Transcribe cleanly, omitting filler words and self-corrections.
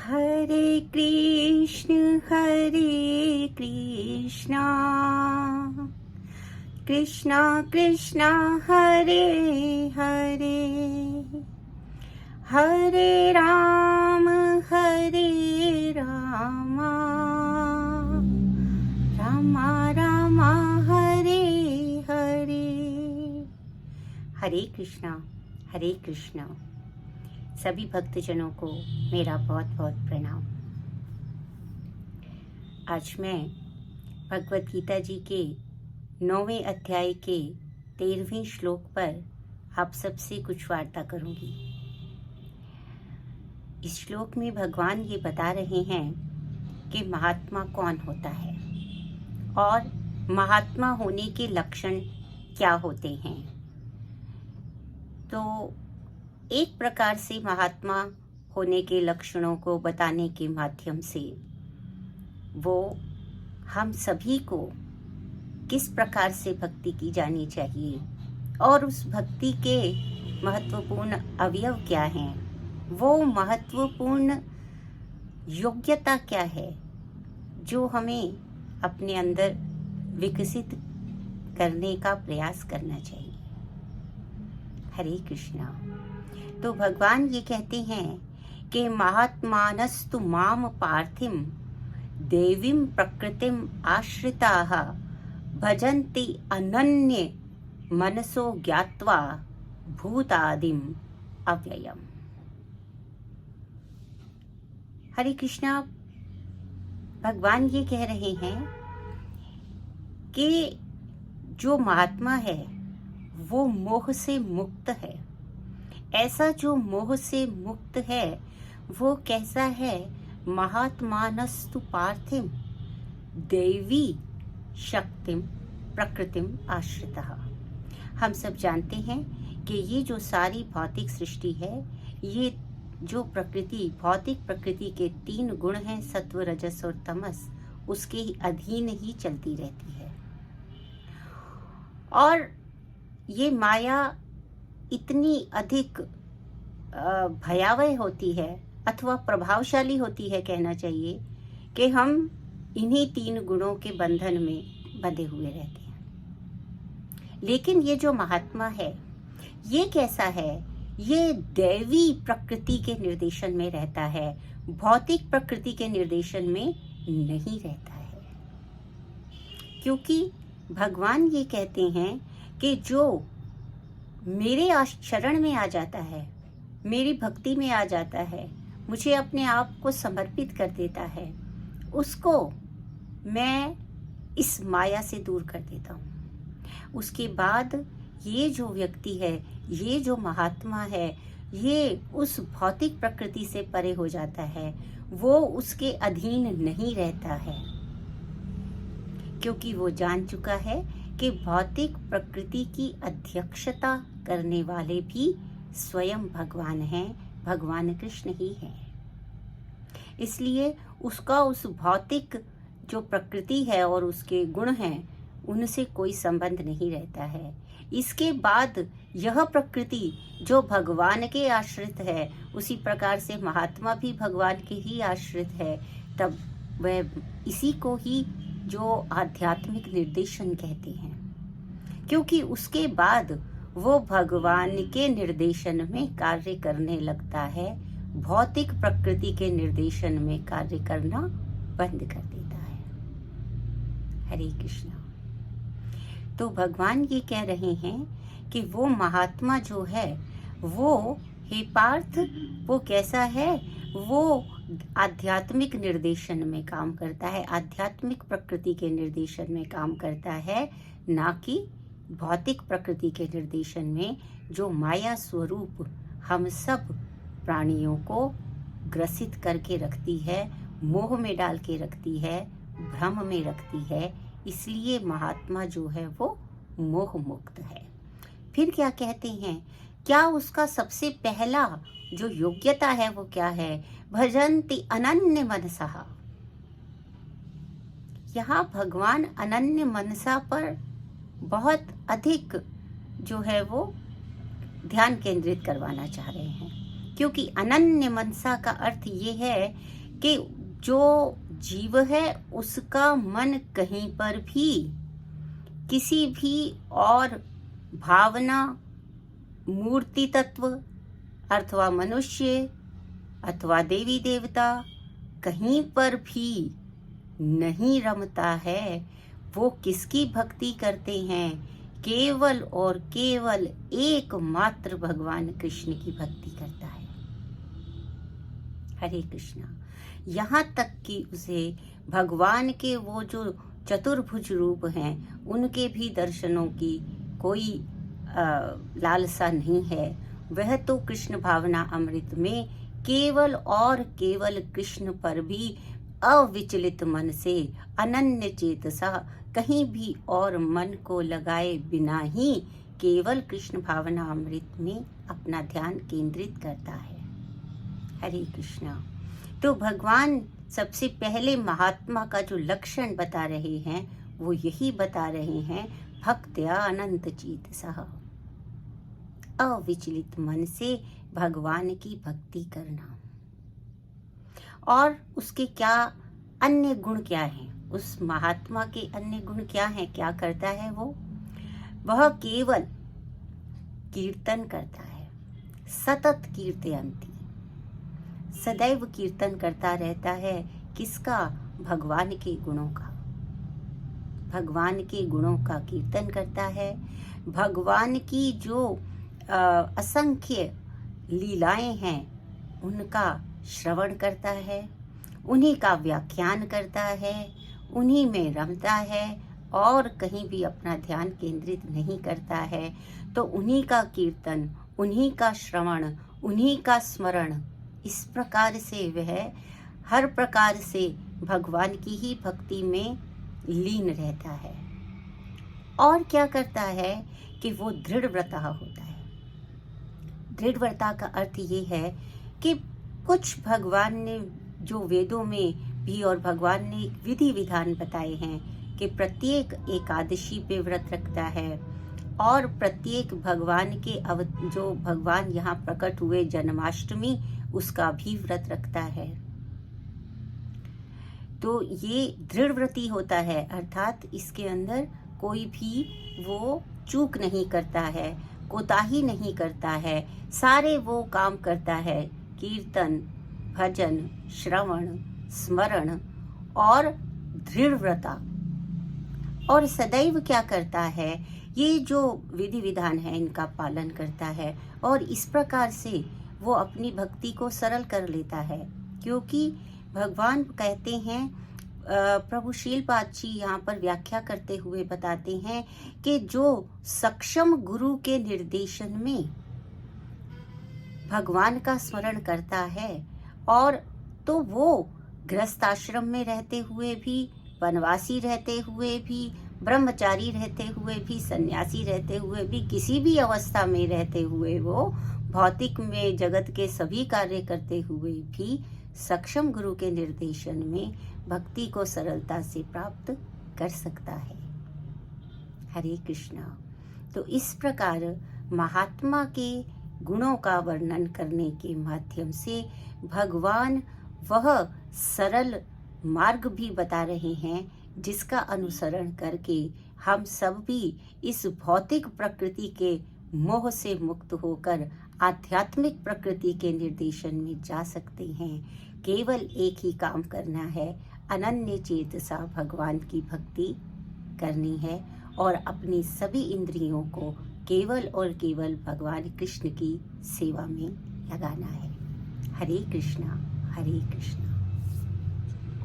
हरे कृष्ण कृष्ण कृष्ण हरे हरे, हरे राम राम राम हरे हरे। हरे कृष्णा सभी भक्तजनों को मेरा बहुत बहुत प्रणाम। आज मैं भगवत गीता जी के 9वें अध्याय के 13वें श्लोक पर आप सबसे कुछ वार्ता करूंगी। इस श्लोक में भगवान ये बता रहे हैं कि महात्मा कौन होता है और महात्मा होने के लक्षण क्या होते हैं। तो एक प्रकार से महात्मा होने के लक्षणों को बताने के माध्यम से वो हम सभी को किस प्रकार से भक्ति की जानी चाहिए और उस भक्ति के महत्वपूर्ण अवयव क्या हैं, वो महत्वपूर्ण योग्यता क्या है जो हमें अपने अंदर विकसित करने का प्रयास करना चाहिए। हरे कृष्णा। तो भगवान ये कहते हैं कि महात्मानस्तु माम पार्थिम देवीं प्रकृतिम आश्रिताः भजन्ति अनन्य मनसो ज्ञात्वा भूतादिम अव्ययम्। हरे कृष्णा। भगवान ये कह रहे हैं कि जो महात्मा है वो मोह से मुक्त है। ऐसा जो मोह से मुक्त है वो कैसा है? महात्मानस्तु पार्थिम देवी शक्तिम प्रकृतिम आश्रितः। हम सब जानते हैं कि ये जो सारी भौतिक सृष्टि है, ये जो प्रकृति, भौतिक प्रकृति के 3 गुण हैं, सत्व रजस और तमस, उसके ही अधीन ही चलती रहती है। और ये माया इतनी अधिक भयावह होती है अथवा प्रभावशाली होती है, कहना चाहिए, कि हम इन्हीं 3 गुणों के बंधन में बंधे हुए रहते हैं। लेकिन ये जो महात्मा है ये कैसा है? ये दैवी प्रकृति के निर्देशन में रहता है, भौतिक प्रकृति के निर्देशन में नहीं रहता है। क्योंकि भगवान ये कहते हैं कि जो मेरे शरण में आ जाता है, मेरी भक्ति में आ जाता है, मुझे अपने आप को समर्पित कर देता है, उसको मैं इस माया से दूर कर देता हूँ। उसके बाद ये जो व्यक्ति है, ये जो महात्मा है, ये उस भौतिक प्रकृति से परे हो जाता है, वो उसके अधीन नहीं रहता है, क्योंकि वो जान चुका है कि भौतिक प्रकृति की अध्यक्षता करने वाले भी स्वयं भगवान हैं, भगवान कृष्ण ही हैं। इसलिए उसका उस भौतिक जो प्रकृति है और उसके गुण हैं, उनसे कोई संबंध नहीं रहता है। इसके बाद यह प्रकृति जो भगवान के आश्रित है, उसी प्रकार से महात्मा भी भगवान के ही आश्रित है, तब वह इसी को ही जो आध्यात्मिक निर्देशन कहते हैं। क्योंकि उसके बाद वो भगवान के निर्देशन में कार्य करने लगता है, भौतिक प्रकृति के निर्देशन में कार्य करना बंद कर देता है। हरे कृष्णा। तो भगवान ये कह रहे हैं कि वो महात्मा जो है वो, हे पार्थ, वो कैसा है? वो आध्यात्मिक निर्देशन में काम करता है, आध्यात्मिक प्रकृति के निर्देशन में काम करता है, ना कि भौतिक प्रकृति के निर्देशन में, जो माया स्वरूप हम सब प्राणियों को ग्रसित करके रखती है, मोह में डाल के रखती है, भ्रम में रखती है। इसलिए महात्मा जो है वो मोह मुक्त है। फिर क्या कहते हैं? क्या उसका सबसे पहला जो योग्यता है वो क्या है? भजन्ति अनन्य मनसः। यहाँ भगवान अनन्य मनसा पर बहुत अधिक जो है वो ध्यान केंद्रित करवाना चाह रहे हैं। क्योंकि अनन्य मनसा का अर्थ ये है कि जो जीव है उसका मन कहीं पर भी किसी भी और भावना, मूर्ति तत्व अथवा मनुष्य अथवा देवी देवता कहीं पर भी नहीं रमता है। वो किसकी भक्ति करते हैं? केवल और केवल एकमात्र भगवान कृष्ण की भक्ति करता है। हरे कृष्णा। यहाँ तक कि उसे भगवान के वो जो चतुर्भुज रूप हैं उनके भी दर्शनों की कोई लालसा नहीं है। वह तो कृष्ण भावना अमृत में केवल और केवल कृष्ण पर भी अविचलित मन से अनन्य चेतसा कहीं भी और मन को लगाए बिना ही केवल कृष्ण भावना अमृत में अपना ध्यान केंद्रित करता है। हरे कृष्णा। तो भगवान सबसे पहले महात्मा का जो लक्षण बता रहे हैं वो यही बता रहे हैं, भक्त्या अनंत चेतसा, अविचलित मन से भगवान की भक्ति करना। और उसके क्या अन्य गुण क्या हैं? उस महात्मा के अन्य गुण क्या हैं? क्या करता है वो? वह केवल कीर्तन करता है, सतत कीर्तयन्ति, सदैव कीर्तन करता रहता है। किसका? भगवान के गुणों का। भगवान के गुणों का कीर्तन करता है। भगवान की जो असंख्य लीलाएं हैं उनका श्रवण करता है, उन्हीं का व्याख्यान करता है, उन्हीं में रमता है और कहीं भी अपना ध्यान केंद्रित नहीं करता है। तो उन्हीं का कीर्तन, उन्हीं का श्रवण, उन्हीं का स्मरण, इस प्रकार से वह हर प्रकार से भगवान की ही भक्ति में लीन रहता है। और क्या करता है कि वो दृढ़व्रता होता है। दृढ़व्रता का अर्थ ये है कि कुछ भगवान ने जो वेदों में भी और भगवान ने विधि विधान बताए हैं कि प्रत्येक एकादशी पे व्रत रखता है और प्रत्येक भगवान के जो भगवान यहाँ प्रकट हुए जन्माष्टमी उसका भी व्रत रखता है। तो ये दृढ़व्रती होता है, अर्थात इसके अंदर कोई भी वो चूक नहीं करता है, कोताही नहीं करता है, सारे वो काम करता है, कीर्तन, भजन, श्रवण, स्मरण और दृढ़व्रता। और सदैव क्या करता है? ये जो विधि विधान है इनका पालन करता है और इस प्रकार से वो अपनी भक्ति को सरल कर लेता है। क्योंकि भगवान कहते हैं, प्रभु शीलपाद जी यहाँ पर व्याख्या करते हुए बताते हैं कि जो सक्षम गुरु के निर्देशन में भगवान का स्मरण करता है और तो वो गृहस्थ आश्रम में रहते हुए भी, वनवासी रहते हुए भी, ब्रह्मचारी रहते हुए भी, सन्यासी रहते हुए भी, किसी भी अवस्था में रहते हुए वो भौतिक में जगत के सभी कार्य करते हुए भी सक्षम गुरु के निर्देशन में भक्ति को सरलता से प्राप्त कर सकता है। हरे कृष्णा। तो इस प्रकार महात्मा के गुणों का वर्णन करने के माध्यम से भगवान वह सरल मार्ग भी बता रहे हैं जिसका अनुसरण करके हम सब भी इस भौतिक प्रकृति के मोह से मुक्त होकर आध्यात्मिक प्रकृति के निर्देशन में जा सकते हैं। केवल एक ही काम करना है, अनन्य चेतसा भगवान की भक्ति करनी है और अपनी सभी इंद्रियों को केवल और केवल भगवान कृष्ण की सेवा में लगाना है। हरे कृष्णा, हरे कृष्णा।